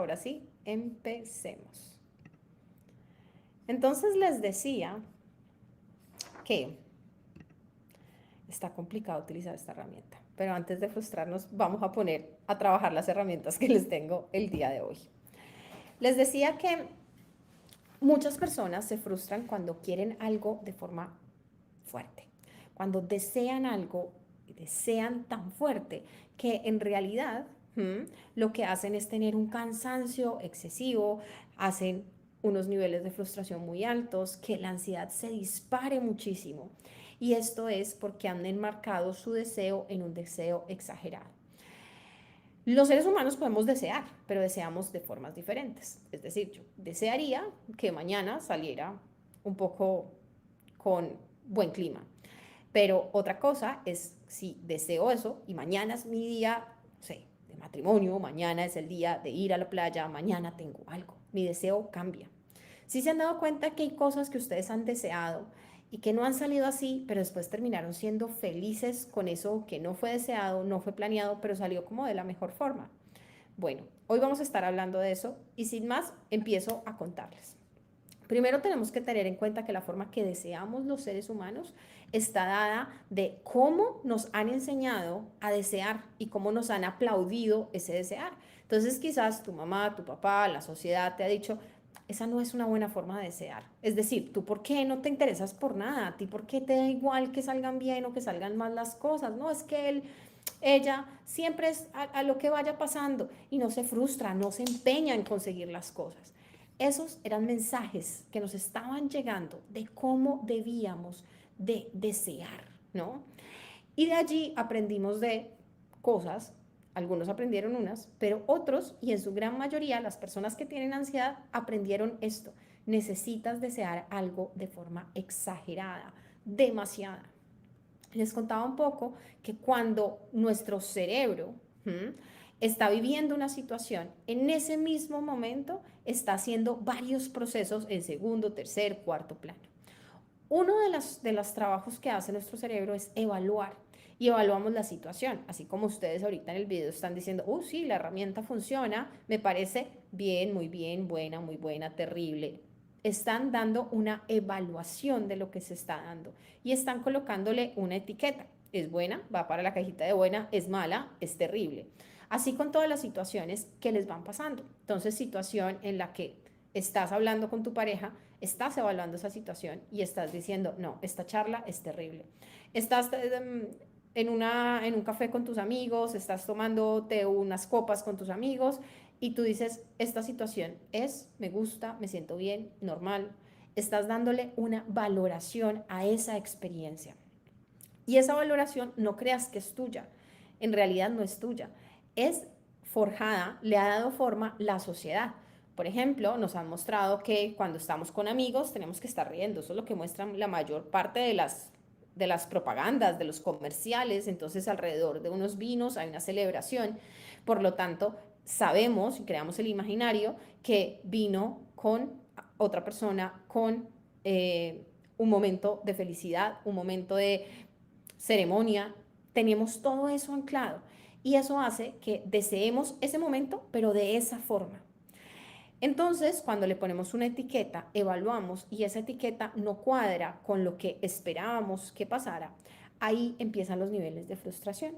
Ahora sí, empecemos. Entonces les decía que está complicado utilizar esta herramienta, pero antes de frustrarnos vamos a poner a trabajar las herramientas que les tengo el día de hoy. Les decía que muchas personas se frustran cuando quieren algo de forma fuerte, cuando desean algo y desean tan fuerte que en realidad lo que hacen es tener un cansancio excesivo, hacen unos niveles de frustración muy altos, que la ansiedad se dispare muchísimo. Y esto es porque han enmarcado su deseo en un deseo exagerado. Los seres humanos podemos desear, pero deseamos de formas diferentes. Es decir, yo desearía que mañana saliera un poco con buen clima. Pero otra cosa es si deseo eso y mañana es mi día, no sé, de matrimonio, mañana es el día de ir a la playa, mañana tengo algo. Mi deseo cambia. Si se han dado cuenta que hay cosas que ustedes han deseado y que no han salido así, pero después terminaron siendo felices con eso que no fue deseado, no fue planeado, pero salió como de la mejor forma. Bueno, hoy vamos a estar hablando de eso y sin más empiezo a contarles. Primero tenemos que tener en cuenta que la forma que deseamos los seres humanos está dada de cómo nos han enseñado a desear y cómo nos han aplaudido ese desear. Entonces quizás tu mamá, tu papá, la sociedad te ha dicho, esa no es una buena forma de desear. Es decir, tú por qué no te interesas por nada, a ti por qué te da igual que salgan bien o que salgan mal las cosas. No, es que ella siempre es a lo que vaya pasando y no se frustra, no se empeña en conseguir las cosas. Esos eran mensajes que nos estaban llegando de cómo debíamos de desear, ¿no? Y de allí aprendimos de cosas, algunos aprendieron unas, pero otros, y en su gran mayoría, las personas que tienen ansiedad, aprendieron esto. Necesitas desear algo de forma exagerada, demasiada. Les contaba un poco que cuando nuestro cerebro está viviendo una situación, en ese mismo momento está haciendo varios procesos en segundo, tercer, cuarto plano. Uno de los trabajos que hace nuestro cerebro es evaluar y evaluamos la situación, así como ustedes ahorita en el video están diciendo, sí, la herramienta funciona, me parece bien, muy buena, terrible. Están dando una evaluación de lo que se está dando y están colocándole una etiqueta. Es buena, va para la cajita de buena, es mala, es terrible. Así con todas las situaciones que les van pasando. Entonces, situación en la que estás hablando con tu pareja, estás evaluando esa situación y estás diciendo, no, esta charla es terrible. Estás en un café con tus amigos, estás tomándote unas copas con tus amigos y tú dices, esta situación me gusta, me siento bien, normal. Estás dándole una valoración a esa experiencia. Y esa valoración no creas que es tuya, en realidad no es tuya, es forjada, le ha dado forma la sociedad. Por ejemplo, nos han mostrado que cuando estamos con amigos tenemos que estar riendo, eso es lo que muestran la mayor parte de las propagandas, de los comerciales, entonces alrededor de unos vinos hay una celebración, por lo tanto sabemos y creamos el imaginario que vino con otra persona, con un momento de felicidad, un momento de ceremonia, tenemos todo eso anclado y eso hace que deseemos ese momento, pero de esa forma. Entonces, cuando le ponemos una etiqueta, evaluamos y esa etiqueta no cuadra con lo que esperábamos que pasara, ahí empiezan los niveles de frustración.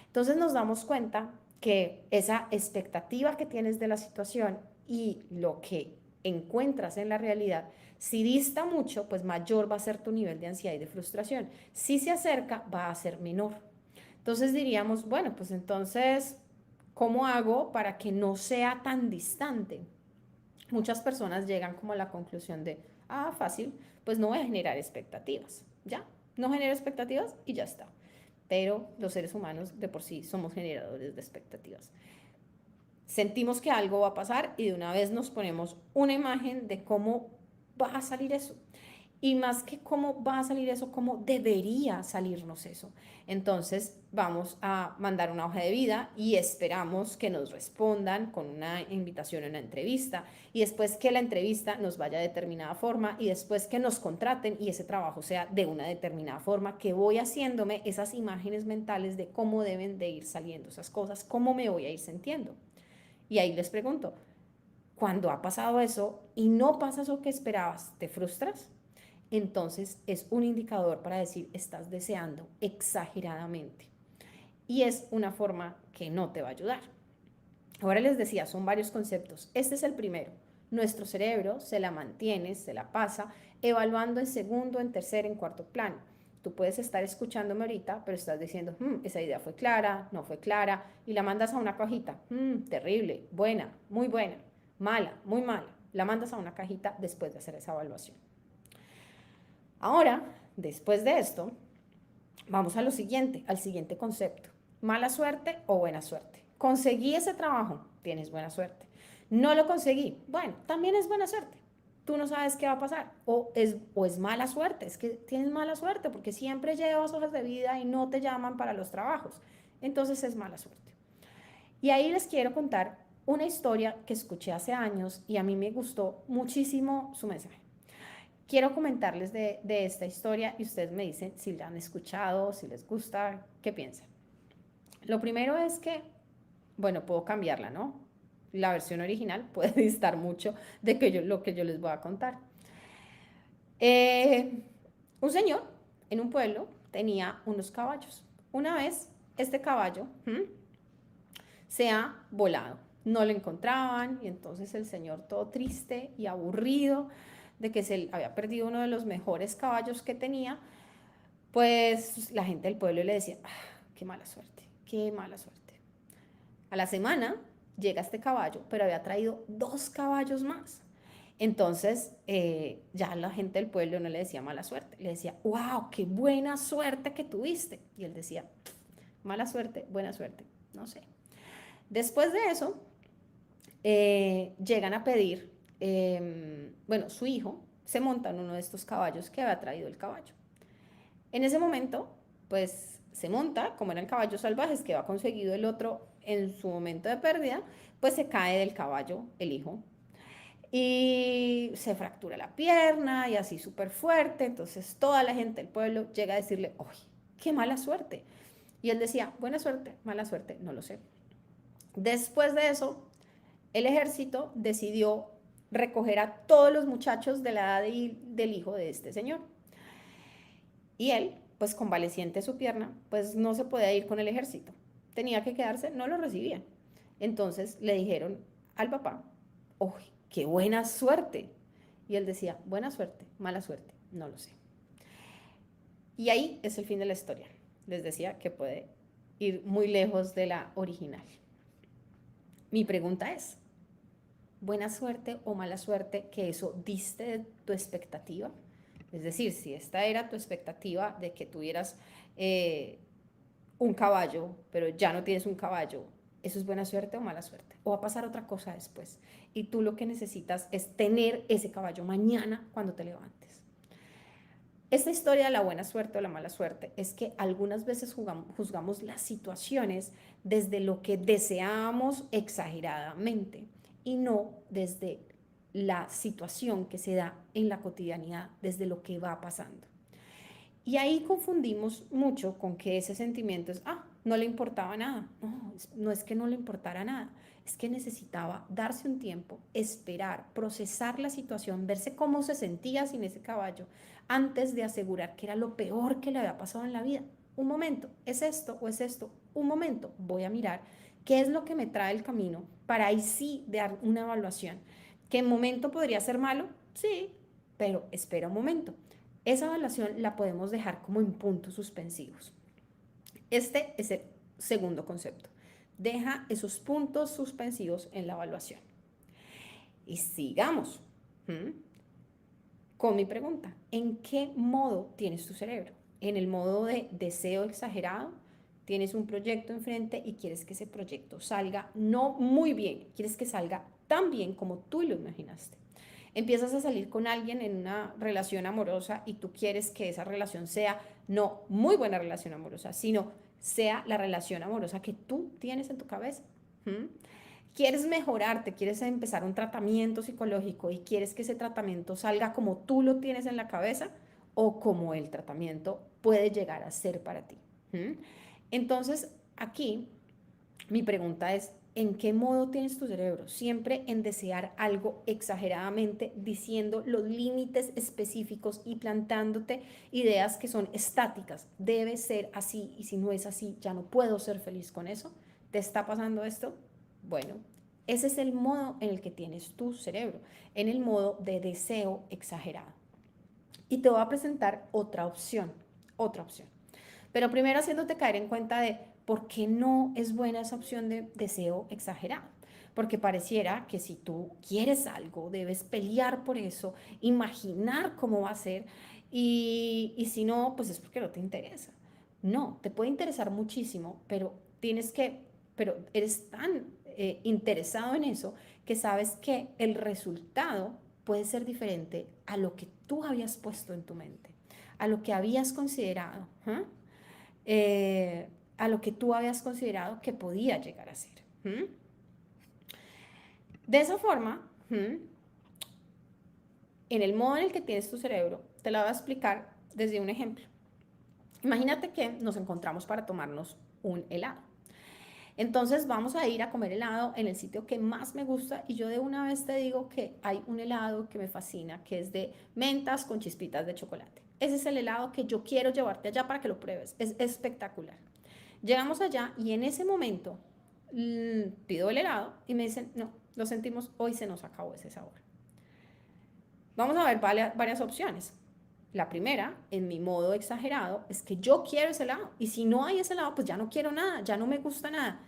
Entonces nos damos cuenta que esa expectativa que tienes de la situación y lo que encuentras en la realidad, si dista mucho, pues mayor va a ser tu nivel de ansiedad y de frustración. Si se acerca, va a ser menor. Entonces diríamos, bueno, pues entonces, ¿cómo hago para que no sea tan distante? Muchas personas llegan como a la conclusión de, fácil, pues no voy a generar expectativas, ¿ya? No genero expectativas y ya está. Pero los seres humanos de por sí somos generadores de expectativas. Sentimos que algo va a pasar y de una vez nos ponemos una imagen de cómo va a salir eso. Y más que cómo va a salir eso, cómo debería salirnos eso. Entonces vamos a mandar una hoja de vida y esperamos que nos respondan con una invitación a una entrevista y después que la entrevista nos vaya de determinada forma y después que nos contraten y ese trabajo sea de una determinada forma, que voy haciéndome esas imágenes mentales de cómo deben de ir saliendo esas cosas, cómo me voy a ir sintiendo. Y ahí les pregunto, Cuando ha pasado eso y no pasa eso que esperabas, te frustras, entonces es un indicador para decir estás deseando exageradamente. Y es una forma que no te va a ayudar. Ahora les decía, son varios conceptos. Este es el primero. Nuestro cerebro se la mantiene, se la pasa evaluando en segundo, en tercer, en cuarto plano. Tú puedes estar escuchándome ahorita, pero estás diciendo, esa idea fue clara, no fue clara, y la mandas a una cajita. Terrible, buena, muy buena, mala, muy mala. La mandas a una cajita después de hacer esa evaluación. Ahora, después de esto, vamos a lo siguiente, al siguiente concepto. Mala suerte o buena suerte. Conseguí ese trabajo, tienes buena suerte. No lo conseguí, bueno, también es buena suerte. Tú no sabes qué va a pasar. O es mala suerte, es que tienes mala suerte porque siempre llevas hojas de vida y no te llaman para los trabajos. Entonces es mala suerte. Y ahí les quiero contar una historia que escuché hace años y a mí me gustó muchísimo su mensaje. Quiero comentarles de esta historia y ustedes me dicen si la han escuchado, si les gusta, qué piensan. Lo primero es que, bueno, puedo cambiarla, ¿no? La versión original puede distar mucho de lo que yo les voy a contar. Un señor en un pueblo tenía unos caballos. Una vez este caballo se ha volado, no lo encontraban y entonces el señor todo triste y aburrido de que se había perdido uno de los mejores caballos que tenía, pues la gente del pueblo le decía, qué mala suerte, qué mala suerte. A la semana llega este caballo, pero había traído 2 caballos más. Entonces, ya la gente del pueblo no le decía mala suerte, le decía, wow, qué buena suerte que tuviste. Y él decía, mala suerte, buena suerte, no sé. Después de eso, llegan a pedir, bueno, su hijo se monta en uno de estos caballos que había traído el caballo. En ese momento, pues se monta, como eran caballos salvajes que había conseguido el otro en su momento de pérdida, pues se cae del caballo el hijo y se fractura la pierna y así súper fuerte. Entonces toda la gente del pueblo llega a decirle, ¡ay, qué mala suerte! Y él decía, buena suerte, mala suerte, no lo sé. Después de eso, el ejército decidió recoger a todos los muchachos de la edad del hijo de este señor. Y él, pues convaleciente de su pierna, pues no se podía ir con el ejército. Tenía que quedarse, no lo recibían. Entonces le dijeron al papá, ¡uy, qué buena suerte! Y él decía, buena suerte, mala suerte, no lo sé. Y ahí es el fin de la historia. Les decía que puede ir muy lejos de la original. Mi pregunta es, ¿buena suerte o mala suerte que eso diste de tu expectativa? Es decir, si esta era tu expectativa de que tuvieras un caballo, pero ya no tienes un caballo, ¿eso es buena suerte o mala suerte? O va a pasar otra cosa después. Y tú lo que necesitas es tener ese caballo mañana cuando te levantes. Esta historia de la buena suerte o la mala suerte es que algunas veces juzgamos las situaciones desde lo que deseamos exageradamente y no desde la situación que se da en la cotidianidad, desde lo que va pasando. Y ahí confundimos mucho con que ese sentimiento es, no le importaba nada. No, no es que no le importara nada, es que necesitaba darse un tiempo, esperar, procesar la situación, verse cómo se sentía sin ese caballo, antes de asegurar que era lo peor que le había pasado en la vida. Un momento, ¿es esto o es esto? Un momento, voy a mirar qué es lo que me trae el camino para ahí sí dar una evaluación. ¿Qué momento podría ser malo? Sí, pero espera un momento. Esa evaluación la podemos dejar como en puntos suspensivos. Este es el segundo concepto. Deja esos puntos suspensivos en la evaluación. Y sigamos con mi pregunta. ¿En qué modo tienes tu cerebro? ¿En el modo de deseo exagerado? Tienes un proyecto enfrente y quieres que ese proyecto salga no muy bien, quieres que salga tan bien como tú lo imaginaste. Empiezas a salir con alguien en una relación amorosa y tú quieres que esa relación sea no muy buena relación amorosa, sino sea la relación amorosa que tú tienes en tu cabeza. Quieres mejorarte, quieres empezar un tratamiento psicológico y quieres que ese tratamiento salga como tú lo tienes en la cabeza o como el tratamiento puede llegar a ser para ti. Entonces, aquí mi pregunta es, ¿En qué modo tienes tu cerebro? Siempre en desear algo exageradamente, diciendo los límites específicos y plantándote ideas que son estáticas. Debe ser así y si no es así, ya no puedo ser feliz con eso. ¿Te está pasando esto? Bueno, ese es el modo en el que tienes tu cerebro, en el modo de deseo exagerado. Y te voy a presentar otra opción, otra opción. Pero primero haciéndote caer en cuenta de por qué no es buena esa opción de deseo exagerado. Porque pareciera que si tú quieres algo, debes pelear por eso, imaginar cómo va a ser, y si no, pues es porque no te interesa. No, te puede interesar muchísimo, pero eres tan interesado en eso que sabes que el resultado puede ser diferente a lo que tú habías puesto en tu mente, a lo que habías considerado. ¿Eh? A lo que tú habías considerado que podía llegar a ser. De esa forma, en el modo en el que tienes tu cerebro, te la voy a explicar desde un ejemplo. Imagínate que nos encontramos para tomarnos un helado. Entonces vamos a ir a comer helado en el sitio que más me gusta y yo de una vez te digo que hay un helado que me fascina, que es de mentas con chispitas de chocolate. Ese es el helado que yo quiero llevarte allá para que lo pruebes. Es espectacular. Llegamos allá y en ese momento pido el helado y me dicen, no, lo sentimos, hoy se nos acabó ese sabor. Vamos a ver varias opciones. La primera, en mi modo exagerado, es que yo quiero ese helado y si no hay ese helado, pues ya no quiero nada, ya no me gusta nada.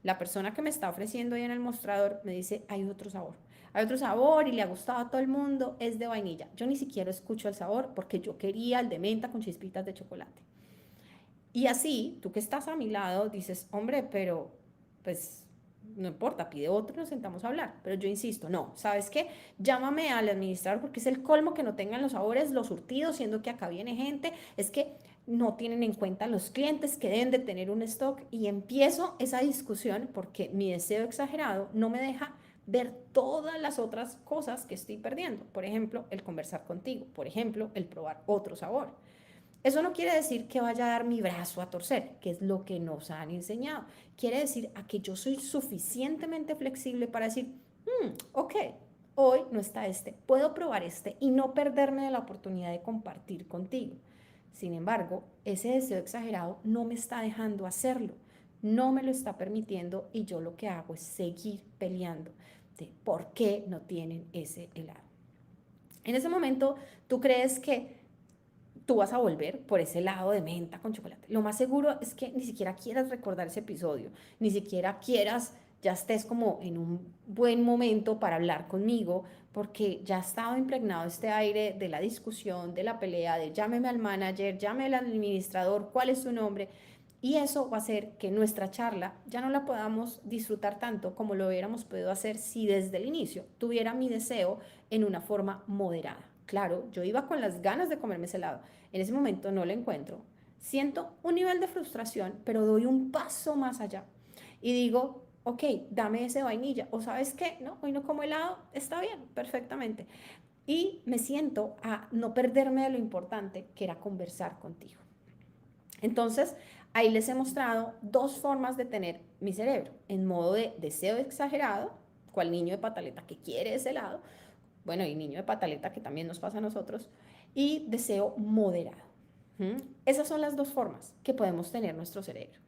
La persona que me está ofreciendo ahí en el mostrador me dice, hay otro sabor. Hay otro sabor y le ha gustado a todo el mundo, es de vainilla. Yo ni siquiera escucho el sabor porque yo quería el de menta con chispitas de chocolate. Y así, tú que estás a mi lado, dices, hombre, pero pues no importa, pide otro y nos sentamos a hablar. Pero yo insisto, no, ¿sabes qué? Llámame al administrador porque es el colmo que no tengan los sabores, los surtidos, siendo que acá viene gente, es que no tienen en cuenta los clientes que deben de tener un stock y empiezo esa discusión porque mi deseo exagerado no me deja ver todas las otras cosas que estoy perdiendo. Por ejemplo, el conversar contigo, por ejemplo, el probar otro sabor. Eso no quiere decir que vaya a dar mi brazo a torcer, que es lo que nos han enseñado. Quiere decir a que yo soy suficientemente flexible para decir, ok, hoy no está este, puedo probar este y no perderme de la oportunidad de compartir contigo. Sin embargo, ese deseo exagerado no me está dejando hacerlo, no me lo está permitiendo y yo lo que hago es seguir peleando de por qué no tienen ese helado. En ese momento, tú crees que tú vas a volver por ese lado de menta con chocolate. Lo más seguro es que ni siquiera quieras recordar ese episodio, ni siquiera quieras, ya estés como en un buen momento para hablar conmigo, porque ya ha estado impregnado este aire de la discusión, de la pelea, de llámeme al manager, llámeme al administrador, cuál es su nombre. Y eso va a hacer que nuestra charla ya no la podamos disfrutar tanto como lo hubiéramos podido hacer si desde el inicio tuviera mi deseo en una forma moderada. Claro, yo iba con las ganas de comerme ese helado. En ese momento no lo encuentro. Siento un nivel de frustración, pero doy un paso más allá. Y digo, ok, dame ese vainilla. O sabes qué, no, hoy no como helado, está bien, perfectamente. Y me siento a no perderme de lo importante que era conversar contigo. Entonces, ahí les he mostrado dos formas de tener mi cerebro. En modo de deseo exagerado, cual niño de pataleta que quiere ese helado, bueno, y niño de pataleta que también nos pasa a nosotros, y deseo moderado. Esas son las dos formas que podemos tener nuestro cerebro.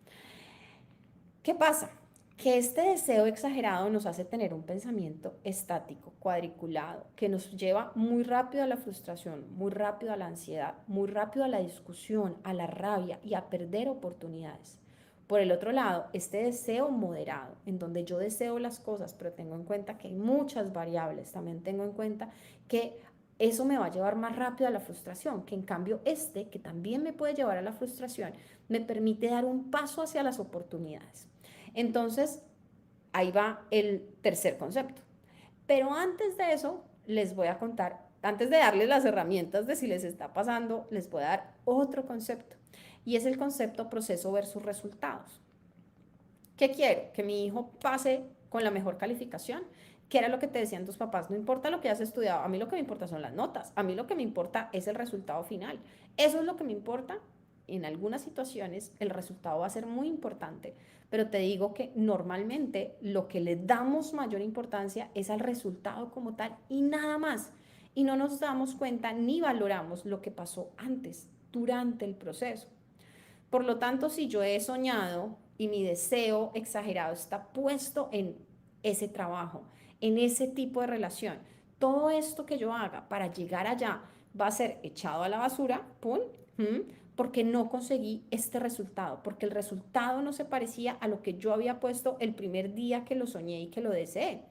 ¿Qué pasa? Que este deseo exagerado nos hace tener un pensamiento estático, cuadriculado, que nos lleva muy rápido a la frustración, muy rápido a la ansiedad, muy rápido a la discusión, a la rabia y a perder oportunidades. Por el otro lado, este deseo moderado, en donde yo deseo las cosas, pero tengo en cuenta que hay muchas variables, también tengo en cuenta que eso me va a llevar más rápido a la frustración, que en cambio este, que también me puede llevar a la frustración, me permite dar un paso hacia las oportunidades. Entonces, ahí va el tercer concepto. Pero antes de eso, les voy a contar, antes de darles las herramientas de si les está pasando, les voy a dar otro concepto. Y es el concepto proceso versus resultados. ¿Qué quiero? Que mi hijo pase con la mejor calificación. ¿Qué era lo que te decían tus papás? No importa lo que has estudiado, a mí lo que me importa son las notas, a mí lo que me importa es el resultado final. Eso es lo que me importa. en algunas situaciones el resultado va a ser muy importante, pero te digo que normalmente lo que le damos mayor importancia es al resultado como tal y nada más. Y no nos damos cuenta ni valoramos lo que pasó antes, durante el proceso. Por lo tanto, si yo he soñado y mi deseo exagerado está puesto en ese trabajo, en ese tipo de relación, todo esto que yo haga para llegar allá va a ser echado a la basura, ¡pum! Porque no conseguí este resultado, porque el resultado no se parecía a lo que yo había puesto el primer día que lo soñé y que lo deseé.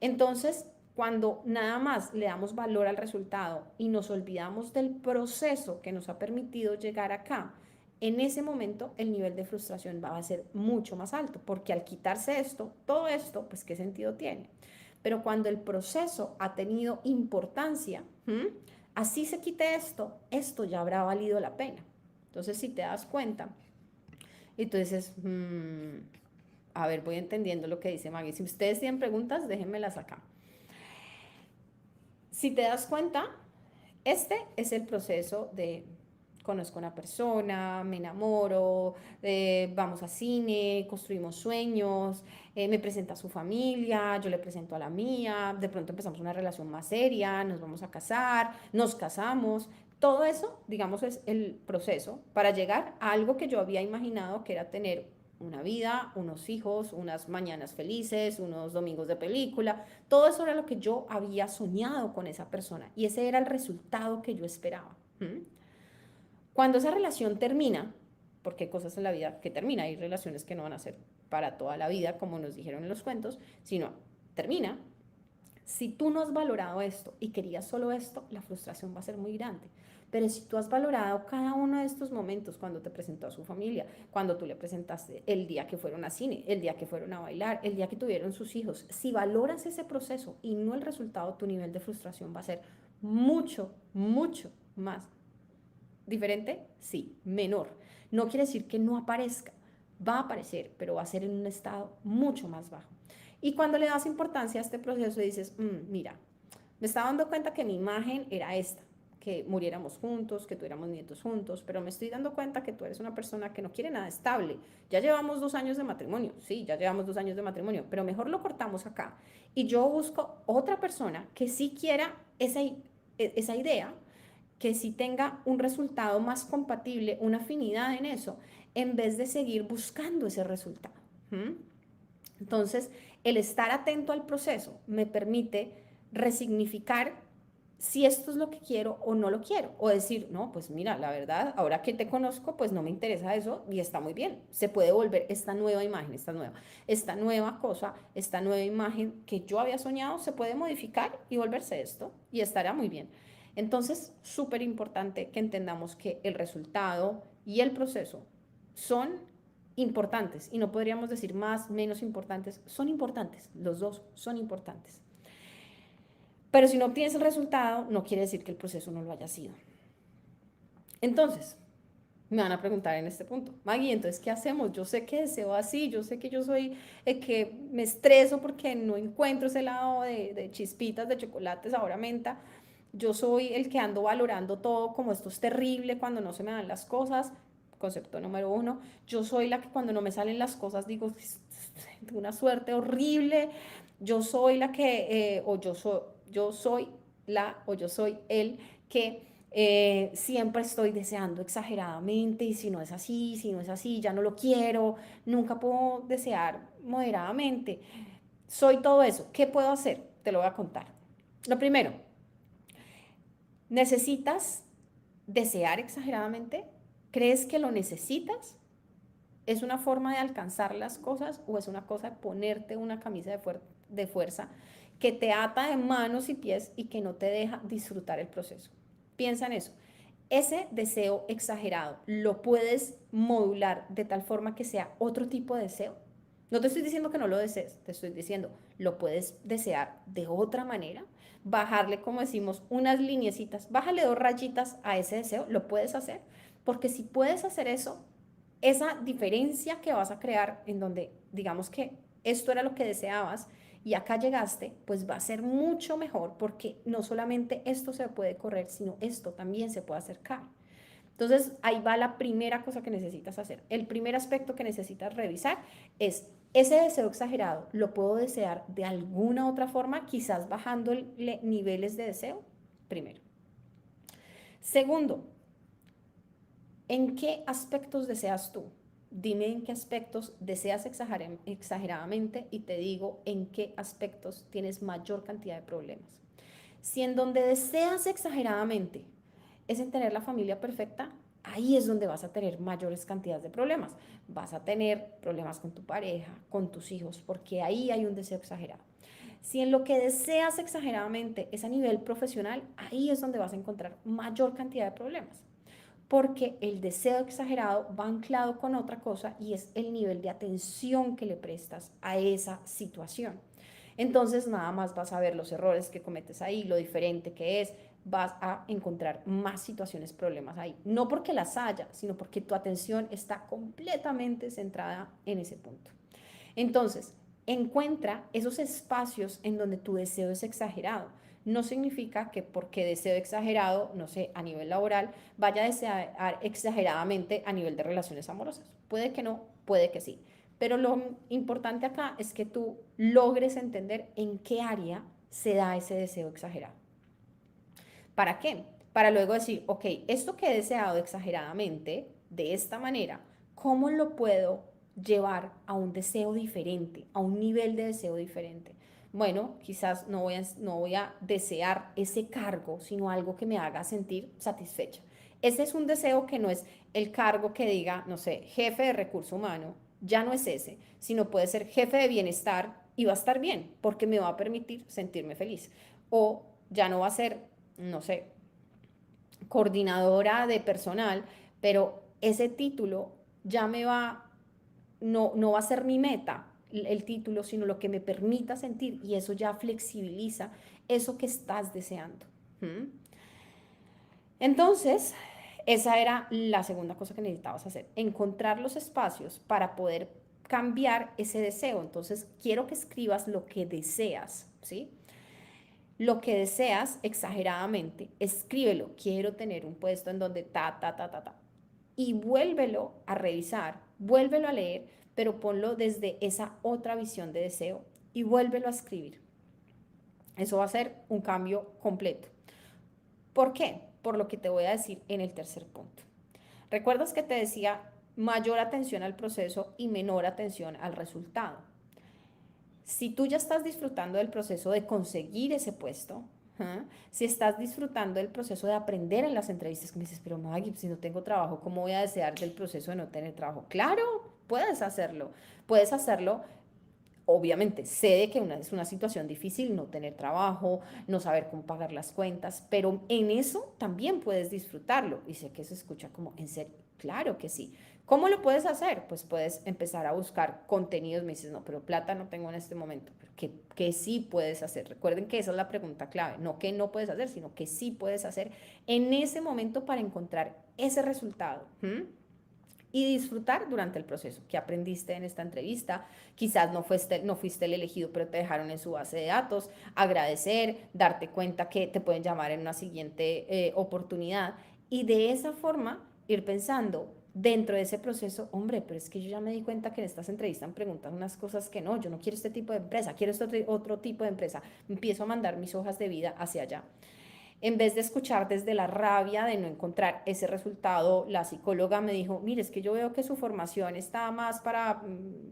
Entonces, cuando nada más le damos valor al resultado y nos olvidamos del proceso que nos ha permitido llegar acá, en ese momento el nivel de frustración va a ser mucho más alto, porque al quitarse esto, todo esto, pues ¿qué sentido tiene? Pero cuando el proceso ha tenido importancia, así se quite esto, esto ya habrá valido la pena. Entonces, si te das cuenta, y tú dices, a ver, voy entendiendo lo que dice Maggie. Si ustedes tienen preguntas, déjenmelas acá. Si te das cuenta, este es el proceso de conozco a una persona, me enamoro, vamos a cine, construimos sueños, me presenta a su familia, yo le presento a la mía, de pronto empezamos una relación más seria, nos vamos a casar, nos casamos. Todo eso, digamos, es el proceso para llegar a algo que yo había imaginado que era tener una vida, unos hijos, unas mañanas felices, unos domingos de película. Todo eso era lo que yo había soñado con esa persona y ese era el resultado que yo esperaba. Cuando esa relación termina, porque hay cosas en la vida que termina, hay relaciones que no van a ser para toda la vida, como nos dijeron en los cuentos, sino termina. Si tú no has valorado esto y querías solo esto, la frustración va a ser muy grande. Pero si tú has valorado cada uno de estos momentos, cuando te presentó a su familia, cuando tú le presentaste el día que fueron a cine, el día que fueron a bailar, el día que tuvieron sus hijos, si valoras ese proceso y no el resultado, tu nivel de frustración va a ser mucho, mucho más diferente, sí, menor. No quiere decir que no aparezca, va a aparecer, pero va a ser en un estado mucho más bajo. Y cuando le das importancia a este proceso dices, mira, me estaba dando cuenta que mi imagen era esta, que muriéramos juntos, que tuviéramos nietos juntos, pero me estoy dando cuenta que tú eres una persona que no quiere nada estable. Ya llevamos 2 años de matrimonio, sí, ya llevamos 2 años de matrimonio, pero mejor lo cortamos acá. Y yo busco otra persona que sí quiera esa idea, que sí tenga un resultado más compatible, una afinidad en eso, en vez de seguir buscando ese resultado. Entonces, el estar atento al proceso me permite resignificar si esto es lo que quiero o no lo quiero. O decir, no, pues mira, la verdad, ahora que te conozco, pues no me interesa eso y está muy bien. Se puede volver esta nueva imagen, esta nueva cosa, esta nueva imagen que yo había soñado, se puede modificar y volverse esto y estará muy bien. Entonces, súper importante que entendamos que el resultado y el proceso son importantes y no podríamos decir más, menos importantes, son importantes, los dos son importantes. Pero si no obtienes el resultado, no quiere decir que el proceso no lo haya sido. Entonces, me van a preguntar en este punto, Maggie, entonces, ¿qué hacemos? Yo sé que deseo así, yo sé que yo soy el que me estreso porque no encuentro ese lado de chispitas, de chocolates, ahora menta. Yo soy el que ando valorando todo como esto es terrible cuando no se me dan las cosas. Concepto número 1. Yo soy la que cuando no me salen las cosas digo, tengo una suerte horrible. Yo soy la que, yo soy la, o yo soy el que siempre estoy deseando exageradamente y si no es así, si no es así, ya no lo quiero, nunca puedo desear moderadamente. Soy todo eso. ¿Qué puedo hacer? Te lo voy a contar. Lo primero, ¿necesitas desear exageradamente? ¿Crees que lo necesitas? ¿Es una forma de alcanzar las cosas o es una cosa de ponerte una camisa de fuerza que te ata de manos y pies y que no te deja disfrutar el proceso? Piensa en eso. Ese deseo exagerado lo puedes modular de tal forma que sea otro tipo de deseo. No te estoy diciendo que no lo desees, te estoy diciendo, lo puedes desear de otra manera, bajarle, como decimos, unas lineecitas, bájale 2 rayitas a ese deseo, lo puedes hacer, porque si puedes hacer eso, esa diferencia que vas a crear en donde digamos que esto era lo que deseabas y acá llegaste, pues va a ser mucho mejor porque no solamente esto se puede correr, sino esto también se puede acercar. Entonces, ahí va la primera cosa que necesitas hacer. El primer aspecto que necesitas revisar es ese deseo exagerado. ¿Lo puedo desear de alguna otra forma? Quizás bajándole niveles de deseo, primero. Segundo, ¿en qué aspectos deseas tú? Dime en qué aspectos deseas exageradamente y te digo en qué aspectos tienes mayor cantidad de problemas. Si en donde deseas exageradamente es en tener la familia perfecta, ahí es donde vas a tener mayores cantidades de problemas. Vas a tener problemas con tu pareja, con tus hijos, porque ahí hay un deseo exagerado. Si en lo que deseas exageradamente es a nivel profesional, ahí es donde vas a encontrar mayor cantidad de problemas. Porque el deseo exagerado va anclado con otra cosa y es el nivel de atención que le prestas a esa situación. Entonces nada más vas a ver los errores que cometes ahí, lo diferente que es, vas a encontrar más situaciones, problemas ahí. No porque las haya, sino porque tu atención está completamente centrada en ese punto. Entonces, encuentra esos espacios en donde tu deseo es exagerado. No significa que porque deseo exagerado, no sé, a nivel laboral, vaya a desear exageradamente a nivel de relaciones amorosas. Puede que no, puede que sí. Pero lo importante acá es que tú logres entender en qué área se da ese deseo exagerado. ¿Para qué? Para luego decir, ok, esto que he deseado exageradamente, de esta manera, ¿cómo lo puedo llevar a un deseo diferente, a un nivel de deseo diferente? Bueno, quizás no voy a desear ese cargo, sino algo que me haga sentir satisfecha. Ese es un deseo que no es el cargo que diga, no sé, jefe de recurso humano, ya no es ese, sino puede ser jefe de bienestar y va a estar bien, porque me va a permitir sentirme feliz. O ya no va a ser, no sé, coordinadora de personal, pero ese título ya me va, no va a ser mi meta el título, sino lo que me permita sentir y eso ya flexibiliza eso que estás deseando. ¿Mm? Entonces, esa era la segunda cosa que necesitabas hacer, encontrar los espacios para poder cambiar ese deseo. Entonces, quiero que escribas lo que deseas, ¿sí? Lo que deseas exageradamente, escríbelo. Quiero tener un puesto en donde ta. Y vuélvelo a revisar, vuélvelo a leer, pero ponlo desde esa otra visión de deseo y vuélvelo a escribir. Eso va a ser un cambio completo. ¿Por qué? Por lo que te voy a decir en el tercer punto. ¿Recuerdas que te decía mayor atención al proceso y menor atención al resultado? Si tú ya estás disfrutando del proceso de conseguir ese puesto, si estás disfrutando del proceso de aprender en las entrevistas, que me dices, pero Maggie, si no tengo trabajo, ¿cómo voy a desear del proceso de no tener trabajo? Claro, puedes hacerlo. Obviamente, sé de que es una situación difícil no tener trabajo, no saber cómo pagar las cuentas, pero en eso también puedes disfrutarlo. Y sé que se escucha como, en serio, claro que sí. ¿Cómo lo puedes hacer? Pues puedes empezar a buscar contenidos. Me dices, no, pero plata no tengo en este momento. Pero ¿qué sí puedes hacer? Recuerden que esa es la pregunta clave. No que no puedes hacer, sino que sí puedes hacer en ese momento para encontrar ese resultado. Y disfrutar durante el proceso. ¿Qué aprendiste en esta entrevista? Quizás no fuiste el elegido, pero te dejaron en su base de datos. Agradecer, darte cuenta que te pueden llamar en una siguiente oportunidad. Y de esa forma ir pensando dentro de ese proceso, hombre, pero es que yo ya me di cuenta que en estas entrevistas preguntan unas cosas que no, yo no quiero este tipo de empresa, quiero este otro tipo de empresa. Empiezo a mandar mis hojas de vida hacia allá. En vez de escuchar desde la rabia de no encontrar ese resultado, la psicóloga me dijo, mire, es que yo veo que su formación está más para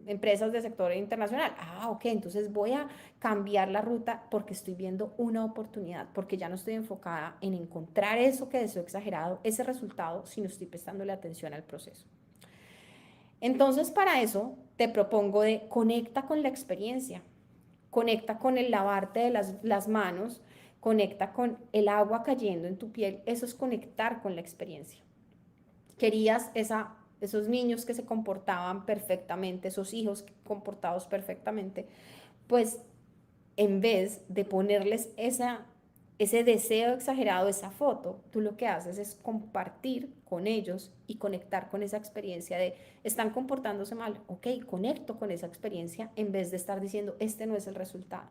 empresas del sector internacional. Ah, ok, entonces voy a cambiar la ruta porque estoy viendo una oportunidad, porque ya no estoy enfocada en encontrar eso que deseo exagerado, ese resultado, sino estoy prestándole atención al proceso. Entonces, para eso te propongo de conecta con la experiencia, conecta con el lavarte de las manos, conecta con el agua cayendo en tu piel, eso es conectar con la experiencia. Querías esos niños que se comportaban perfectamente, esos hijos comportados perfectamente, pues en vez de ponerles ese deseo exagerado, esa foto, tú lo que haces es compartir con ellos y conectar con esa experiencia de, están comportándose mal, ok, conecto con esa experiencia en vez de estar diciendo, este no es el resultado.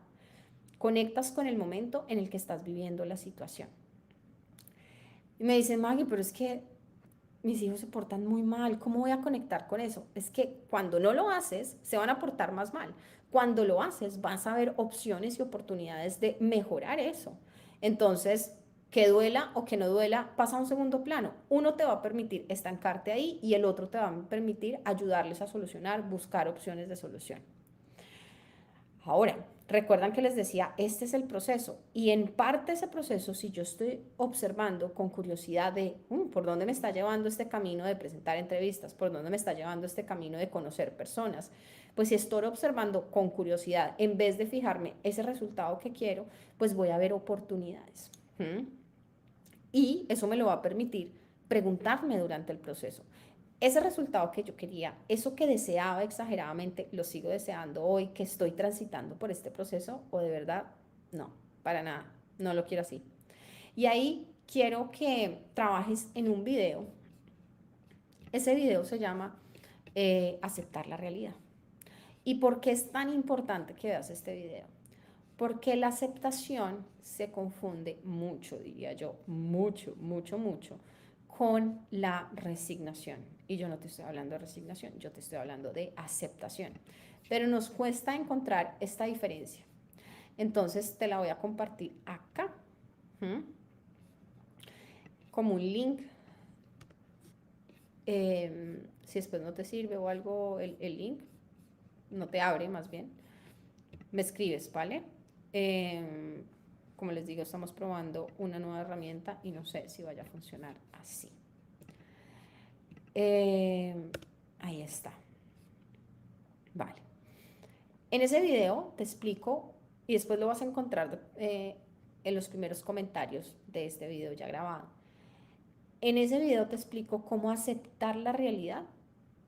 Conectas con el momento en el que estás viviendo la situación. Y me dicen, Maggie, pero es que mis hijos se portan muy mal, ¿cómo voy a conectar con eso? Es que cuando no lo haces, se van a portar más mal. Cuando lo haces, vas a ver opciones y oportunidades de mejorar eso. Entonces, que duela o que no duela, pasa a un segundo plano. Uno te va a permitir estancarte ahí y el otro te va a permitir ayudarles a solucionar, buscar opciones de solución. Ahora, recuerdan que les decía, este es el proceso y en parte ese proceso, si yo estoy observando con curiosidad de por dónde me está llevando este camino de presentar entrevistas, por dónde me está llevando este camino de conocer personas, pues si estoy observando con curiosidad, en vez de fijarme ese resultado que quiero, pues voy a ver oportunidades. Y eso me lo va a permitir preguntarme durante el proceso. Ese resultado que yo quería, eso que deseaba exageradamente, lo sigo deseando hoy que estoy transitando por este proceso o de verdad, no, para nada, no lo quiero así. Y ahí quiero que trabajes en un video. Ese video se llama Aceptar la realidad. ¿Y por qué es tan importante que veas este video? Porque la aceptación se confunde mucho, diría yo, mucho, mucho, mucho, con la resignación. Y yo no te estoy hablando de resignación, yo te estoy hablando de aceptación. Pero nos cuesta encontrar esta diferencia. Entonces te la voy a compartir acá, como un link. Si después no te sirve o algo el link, no te abre más bien, me escribes, ¿vale? Como les digo, estamos probando una nueva herramienta y no sé si vaya a funcionar así. Ahí está. Vale. En ese video te explico, y después lo vas a encontrar en los primeros comentarios de este video ya grabado. En ese video te explico cómo aceptar la realidad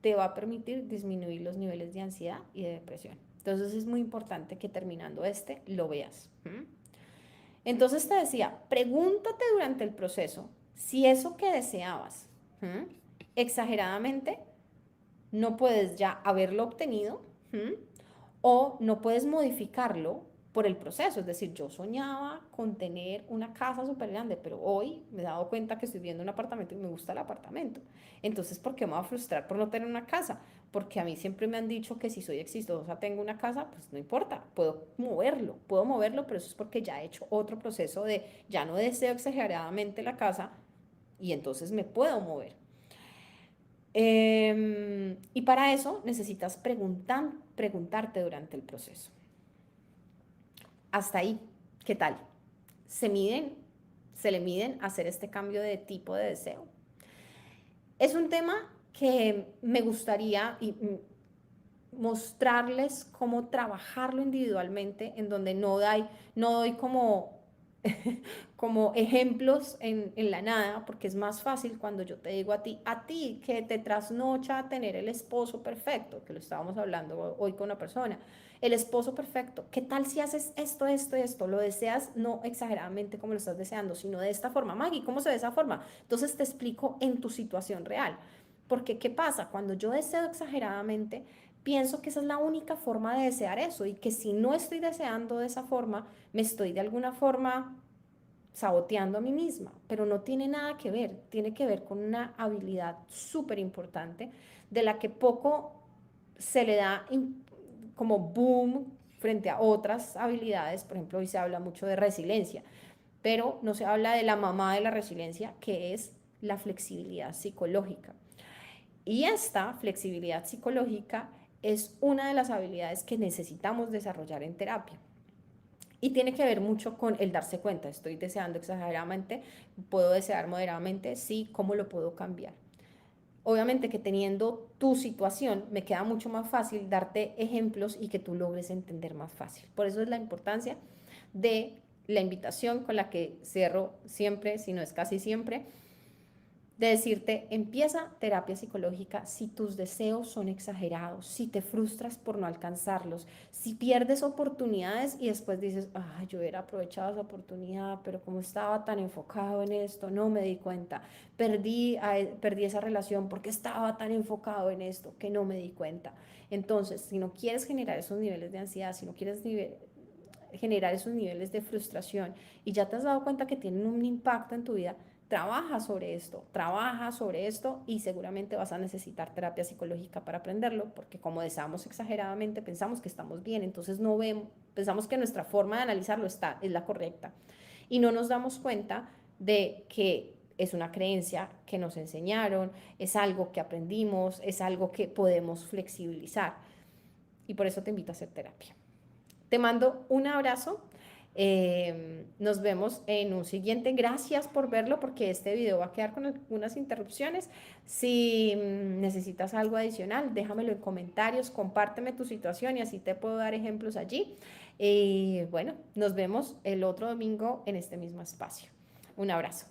te va a permitir disminuir los niveles de ansiedad y de depresión. Entonces es muy importante que terminando lo veas. Entonces te decía, pregúntate durante el proceso si eso que deseabas exageradamente no puedes ya haberlo obtenido o no puedes modificarlo por el proceso. Es decir, yo soñaba con tener una casa súper grande, pero hoy me he dado cuenta que estoy viendo un apartamento y me gusta el apartamento. Entonces, ¿por qué me voy a frustrar por no tener una casa? Porque a mí siempre me han dicho que si soy exitosa tengo una casa, pues no importa, puedo moverlo, pero eso es porque ya he hecho otro proceso de ya no deseo exageradamente la casa y entonces me puedo mover. Y para eso necesitas preguntarte durante el proceso. Hasta ahí, ¿qué tal? ¿Se le miden hacer este cambio de tipo de deseo? Es un tema que me gustaría mostrarles cómo trabajarlo individualmente, en donde no doy como, como ejemplos en la nada, porque es más fácil cuando yo te digo a ti que te trasnocha a tener el esposo perfecto, que lo estábamos hablando hoy con una persona, el esposo perfecto, ¿qué tal si haces esto, esto y esto? Lo deseas no exageradamente como lo estás deseando, sino de esta forma. Maggie, ¿cómo se ve esa forma? Entonces te explico en tu situación real. Porque, ¿qué pasa? Cuando yo deseo exageradamente, pienso que esa es la única forma de desear eso y que si no estoy deseando de esa forma, me estoy de alguna forma saboteando a mí misma, pero no tiene nada que ver, tiene que ver con una habilidad súper importante de la que poco se le da como boom frente a otras habilidades. Por ejemplo, hoy se habla mucho de resiliencia, pero no se habla de la mamá de la resiliencia, que es la flexibilidad psicológica. Y esta flexibilidad psicológica es una de las habilidades que necesitamos desarrollar en terapia. Y tiene que ver mucho con el darse cuenta, estoy deseando exageradamente, puedo desear moderadamente, sí, ¿cómo lo puedo cambiar? Obviamente que teniendo tu situación me queda mucho más fácil darte ejemplos y que tú logres entender más fácil. Por eso es la importancia de la invitación con la que cierro siempre, si no es casi siempre, de decirte, empieza terapia psicológica si tus deseos son exagerados, si te frustras por no alcanzarlos, si pierdes oportunidades y después dices, yo hubiera aprovechado esa oportunidad, pero como estaba tan enfocado en esto, no me di cuenta, perdí esa relación porque estaba tan enfocado en esto que no me di cuenta. Entonces, si no quieres generar esos niveles de ansiedad, si no quieres generar esos niveles de frustración y ya te has dado cuenta que tienen un impacto en tu vida, trabaja sobre esto y seguramente vas a necesitar terapia psicológica para aprenderlo, porque como deseamos exageradamente, pensamos que estamos bien, entonces no vemos, pensamos que nuestra forma de analizarlo es la correcta y no nos damos cuenta de que es una creencia que nos enseñaron, es algo que aprendimos, es algo que podemos flexibilizar y por eso te invito a hacer terapia. Te mando un abrazo. Nos vemos en un siguiente. Gracias por verlo porque este video va a quedar con algunas interrupciones. Si necesitas algo adicional, déjamelo en comentarios, compárteme tu situación y así te puedo dar ejemplos allí. Bueno, nos vemos el otro domingo en este mismo espacio. Un abrazo.